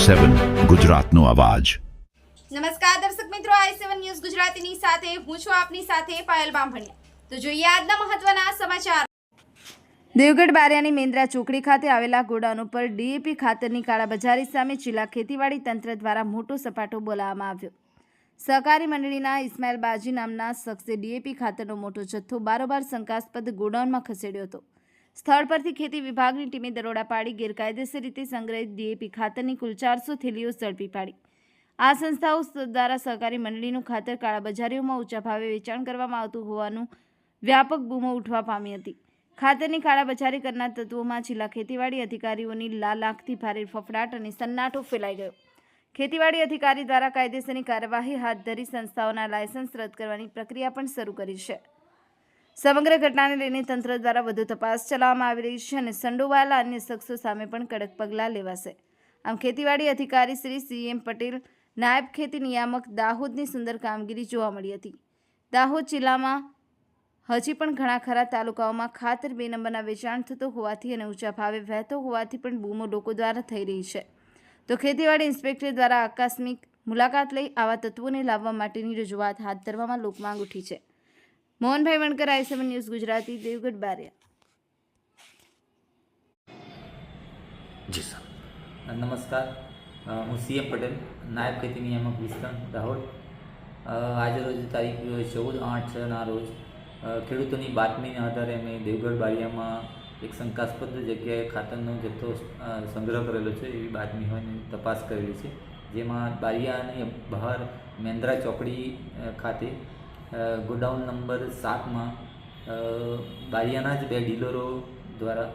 i7 ગુજરાતનો અવાજ। નમસ્કાર દર્શક મિત્રો, i7 ન્યૂઝ ગુજરાતીની સાથે હું છું આપની સાથે પાયલ બામભણિયા। તો જોઈએ આજના મહત્વના સમાચાર। દેવગઢ બારિયાની મેન્દ્રા ચોકડી ખાતે આવેલા ગોડાઉન ઉપર ડીએપી ખાતરની કાળાબજારી સામે જિલ્લા ખેતીવાડી તંત્ર દ્વારા મોટો સપાટો બોલાવવામાં આવ્યો। સહકારી મંડળીના ઇસ્માઇલ બાજી નામના શખ્સે ડીએપી ખાતરનો મોટો જથ્થો બારોબાર શંકાસ્પદ ગોડાઉનમાં ખસેડ્યો હતો। સ્થળ પરથી ખેતી વિભાગની ટીમે દરોડા પાડી ગેરકાયદેસર રીતે સંગ્રહિત ડીએપી ખાતરની કુલ 400 થેલીઓ ઝડપી પાડી। આ સંસ્થાઓ દ્વારા સહકારી મંડળીનું ખાતર કાળાબજારીઓમાં ઊંચા ભાવે વેચાણ કરવામાં આવતું હોવાનું વ્યાપક બૂમો ઉઠવા પામી હતી। ખાતરની કાળાબજારી કરનાર તત્વોમાં જિલ્લા ખેતીવાડી અધિકારીઓની લાલાખથી ભારે ફફડાટ અને સન્નાટો ફેલાઈ ગયો। ખેતીવાડી અધિકારી દ્વારા કાયદેસરની કાર્યવાહી હાથ ધરી સંસ્થાઓના લાયસન્સ રદ કરવાની પ્રક્રિયા પણ શરૂ કરી છે। સમગ્ર ઘટનાને લઈને તંત્ર દ્વારા વધુ તપાસ ચલાવવામાં આવી રહી છે અને સંડોવાયેલા અન્ય શખ્સો સામે પણ કડક પગલાં લેવાશે। આમ ખેતીવાડી અધિકારી શ્રી CM પટેલ, નાયબ ખેતી નિયામક દાહોદની સુંદર કામગીરી જોવા મળી હતી। દાહોદ જિલ્લામાં હજી પણ ઘણા ખરા તાલુકાઓમાં ખાતર 2 નંબરના વેચાણ થતો હોવાથી અને ઊંચા ભાવે વહેતો હોવાથી પણ બૂમો લોકો દ્વારા થઈ રહી છે। તો ખેતીવાડી ઇન્સ્પેક્ટર દ્વારા આકસ્મિક મુલાકાત લઈ આવા તત્વોને લાવવા માટેની રજૂઆત હાથ ધરવામાં લોકમાંગ ઉઠી છે। Mohanbhai Vankar, i7 news Gujarati, Devgadh Baria. જી સર, નમસ્કાર। હું CM પટેલ, નાયબ ખેતી નિયામક વિસ્તરણ દાહોદ। આજે રોજ તારીખ 14/8ના રોજ ખેડૂતોની બાતમીના આધારે અમે દેવગઢ બારિયામાં એક શંકાસ્પદ જગ્યાએ ખાતરનો જથ્થો સંગ્રહ કરેલો છે એવી બાતમી હોય તપાસ કરેલી છે। જેમાં બારિયાની બહાર મેન્દ્રા ચોકડી ખાતે ગોડાઉન નંબર 7માં બારિયાના જ 2 ડીલરો દ્વારા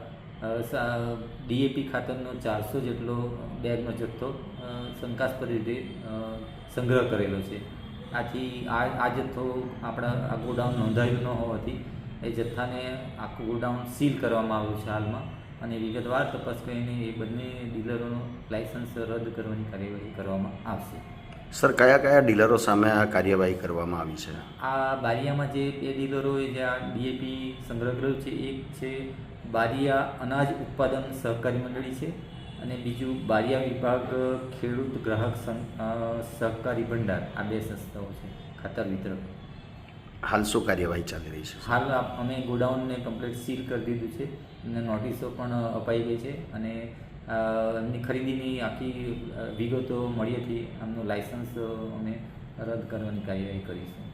ડીએપી ખાતરનો 400 જેટલો બેગનો જથ્થો શંકાસ્પદ રીતે સંગ્રહ કરેલો છે। આથી આ જથ્થો આપણા આ ગોડાઉન નોંધાયું ન હોવાથી એ જથ્થાને આખું ગોડાઉન સીલ કરવામાં આવ્યું છે હાલમાં, અને વિગતવાર તપાસ કરીને એ બંને ડીલરોનો લાયસન્સ રદ કરવાની કાર્યવાહી કરવામાં આવશે। સર, કયા કયા ડીલરો સામે આ કાર્યવાહી કરવામાં આવી છે? આ બારિયામાં જે 2 ડીલરોએ જે આ ડીએપી સંગ્રહ કર્યો છે, એક છે બારિયા અનાજ ઉત્પાદન સહકારી મંડળી છે અને બીજું બારિયા વિભાગ ખેડૂત ગ્રાહક સહકારી ભંડાર। આ 2 સંસ્થાઓ છે ખાતર વિતરક। હાલ શું કાર્યવાહી ચાલી રહી છે? હાલ અમે ગોડાઉનને કમ્પ્લીટ સીલ કરી દીધું છે અને નોટિસો પણ અપાઈ ગઈ છે અને એમની ખરીદીની આખી વિગતો મળી હતી। આમનું લાયસન્સ અમે રદ કરવાની કાર્યવાહી કરીશું।